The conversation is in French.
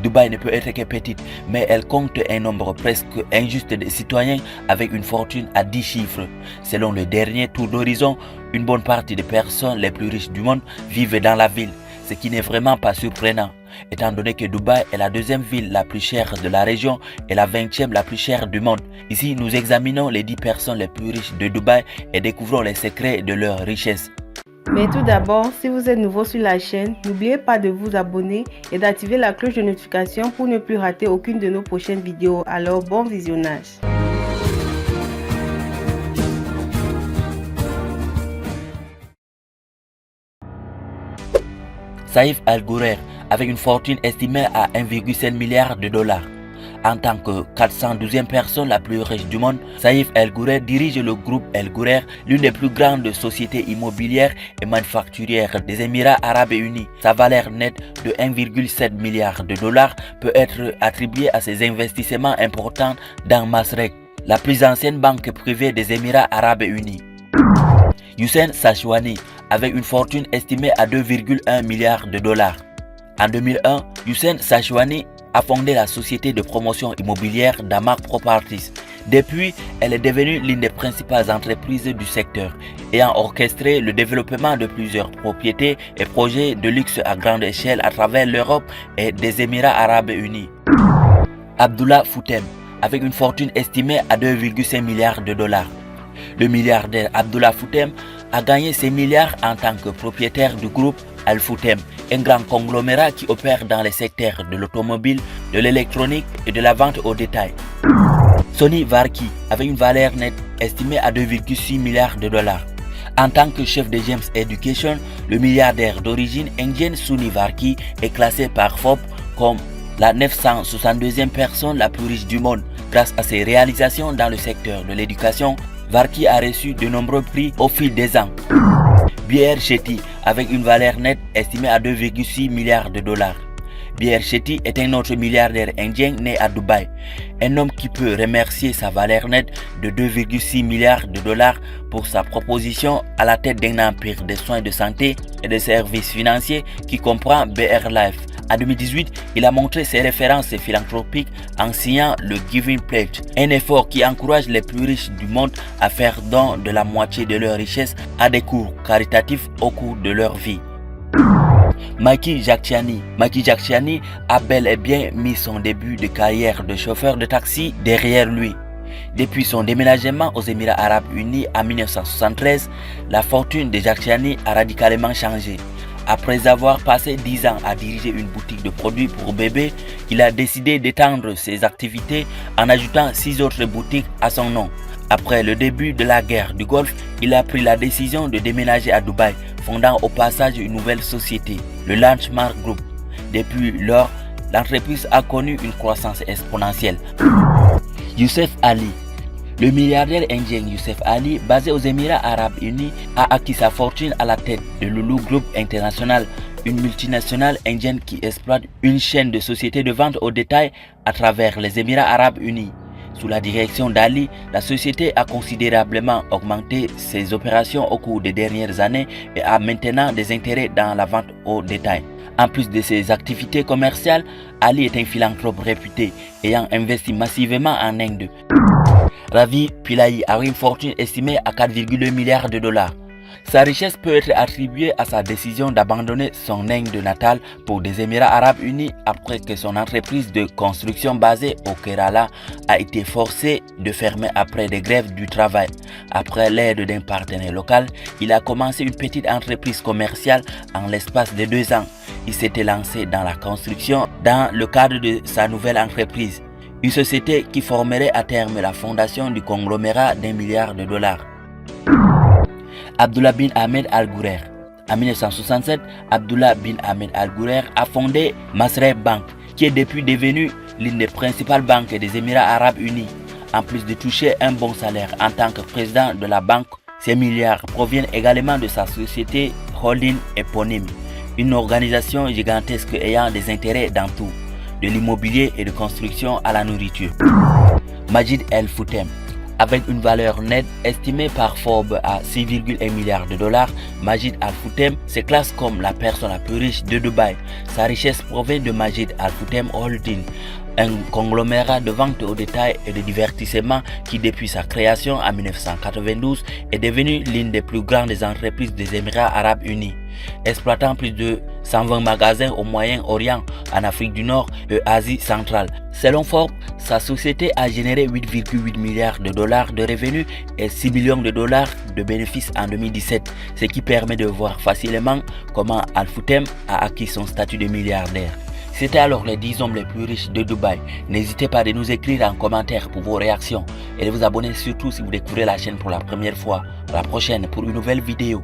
Dubaï ne peut être que petite, mais elle compte un nombre presque injuste de citoyens avec une fortune à 10 chiffres. Selon le dernier tour d'horizon, une bonne partie des personnes les plus riches du monde vivent dans la ville, ce qui n'est vraiment pas surprenant, étant donné que Dubaï est la deuxième ville la plus chère de la région et la 20e la plus chère du monde. Ici, nous examinons les 10 personnes les plus riches de Dubaï et découvrons les secrets de leur richesse. Mais tout d'abord, si vous êtes nouveau sur la chaîne, n'oubliez pas de vous abonner et d'activer la cloche de notification pour ne plus rater aucune de nos prochaines vidéos. Alors, bon visionnage. Saïf Al-Ghourer, avec une fortune estimée à 1,7 milliard de dollars. En tant que 412e personne la plus riche du monde, Saïf Al-Ghourer dirige le groupe Al-Ghourer, l'une des plus grandes sociétés immobilières et manufacturières des Émirats Arabes Unis. Sa valeur nette de 1,7 milliard de dollars peut être attribuée à ses investissements importants dans Masrek, la plus ancienne banque privée des Émirats Arabes Unis. Hussein Sachwani, avec une fortune estimée à 2,1 milliards de dollars. En 2001, Hussein Sachwani a fondé la société de promotion immobilière Damak Properties. Depuis, elle est devenue l'une des principales entreprises du secteur, ayant orchestré le développement de plusieurs propriétés et projets de luxe à grande échelle à travers l'Europe et des Émirats Arabes Unis. Abdullah Foutem, avec une fortune estimée à 2,5 milliards de dollars. Le milliardaire Abdullah Foutem a gagné ses milliards en tant que propriétaire du groupe Al-Foutem, un grand conglomérat qui opère dans les secteurs de l'automobile, de l'électronique et de la vente au détail. Sony Varki, avec une valeur nette estimée à 2,6 milliards de dollars. En tant que chef de James Education, le milliardaire d'origine indienne Sony Varki est classé par Forbes comme la 962e personne la plus riche du monde. Grâce à ses réalisations dans le secteur de l'éducation, Varki a reçu de nombreux prix au fil des ans. B.R. Shetty, avec une valeur nette estimée à 2,6 milliards de dollars. B.R. Shetty est un autre milliardaire indien né à Dubaï, un homme qui peut remercier sa valeur nette de 2,6 milliards de dollars pour sa proposition à la tête d'un empire de soins de santé et de services financiers qui comprend BR Life. En 2018, il a montré ses références philanthropiques en signant le Giving Pledge, un effort qui encourage les plus riches du monde à faire don de la moitié de leur richesse à des cours caritatifs au cours de leur vie. Maki Jackchiani a bel et bien mis son début de carrière de chauffeur de taxi derrière lui. Depuis son déménagement aux Émirats Arabes Unis en 1973, la fortune de Jackchiani a radicalement changé. Après avoir passé 10 ans à diriger une boutique de produits pour bébés, il a décidé d'étendre ses activités en ajoutant 6 autres boutiques à son nom. Après le début de la guerre du Golfe, il a pris la décision de déménager à Dubaï, fondant au passage une nouvelle société, le Lanchmark Group. Depuis lors, l'entreprise a connu une croissance exponentielle. Youssef Ali. Le milliardaire indien Youssef Ali, basé aux Émirats Arabes Unis, a acquis sa fortune à la tête de Lulu Group International, une multinationale indienne qui exploite une chaîne de sociétés de vente au détail à travers les Émirats Arabes Unis. Sous la direction d'Ali, la société a considérablement augmenté ses opérations au cours des dernières années et a maintenant des intérêts dans la vente au détail. En plus de ses activités commerciales, Ali est un philanthrope réputé, ayant investi massivement en Inde. Ravi Pillai a une fortune estimée à 4,2 milliards de dollars. Sa richesse peut être attribuée à sa décision d'abandonner son Inde natale pour des Émirats Arabes Unis après que son entreprise de construction basée au Kerala a été forcée de fermer après des grèves du travail. Après l'aide d'un partenaire local, il a commencé une petite entreprise commerciale en l'espace de 2 ans. Il s'était lancé dans la construction dans le cadre de sa nouvelle entreprise, une société qui formerait à terme la fondation du conglomérat d'1 milliard de dollars. Abdullah bin Ahmed Al-Ghourer. En 1967, Abdullah bin Ahmed Al-Ghourer a fondé Masrek Bank, qui est depuis devenue l'une des principales banques des Émirats Arabes Unis. En plus de toucher un bon salaire en tant que président de la banque, ces milliards proviennent également de sa société holding éponyme, une organisation gigantesque ayant des intérêts dans tout, de l'immobilier et de construction à la nourriture. Majid El Foutem. Avec une valeur nette estimée par Forbes à 6,1 milliards de dollars, Majid Al Futtaim se classe comme la personne la plus riche de Dubaï. Sa richesse provient de Majid Al Futtaim Holding, un conglomérat de vente au détail et de divertissement qui, depuis sa création en 1992, est devenu l'une des plus grandes entreprises des Émirats Arabes Unis, exploitant plus de 120 magasins au Moyen-Orient, en Afrique du Nord et Asie centrale. Selon Forbes, sa société a généré 8,8 milliards de dollars de revenus et 6 millions de dollars de bénéfices en 2017, ce qui permet de voir facilement comment Al Futtaim a acquis son statut de milliardaire. C'était alors les 10 hommes les plus riches de Dubaï. N'hésitez pas à nous écrire en commentaire pour vos réactions et de vous abonner surtout si vous découvrez la chaîne pour la première fois. À la prochaine pour une nouvelle vidéo.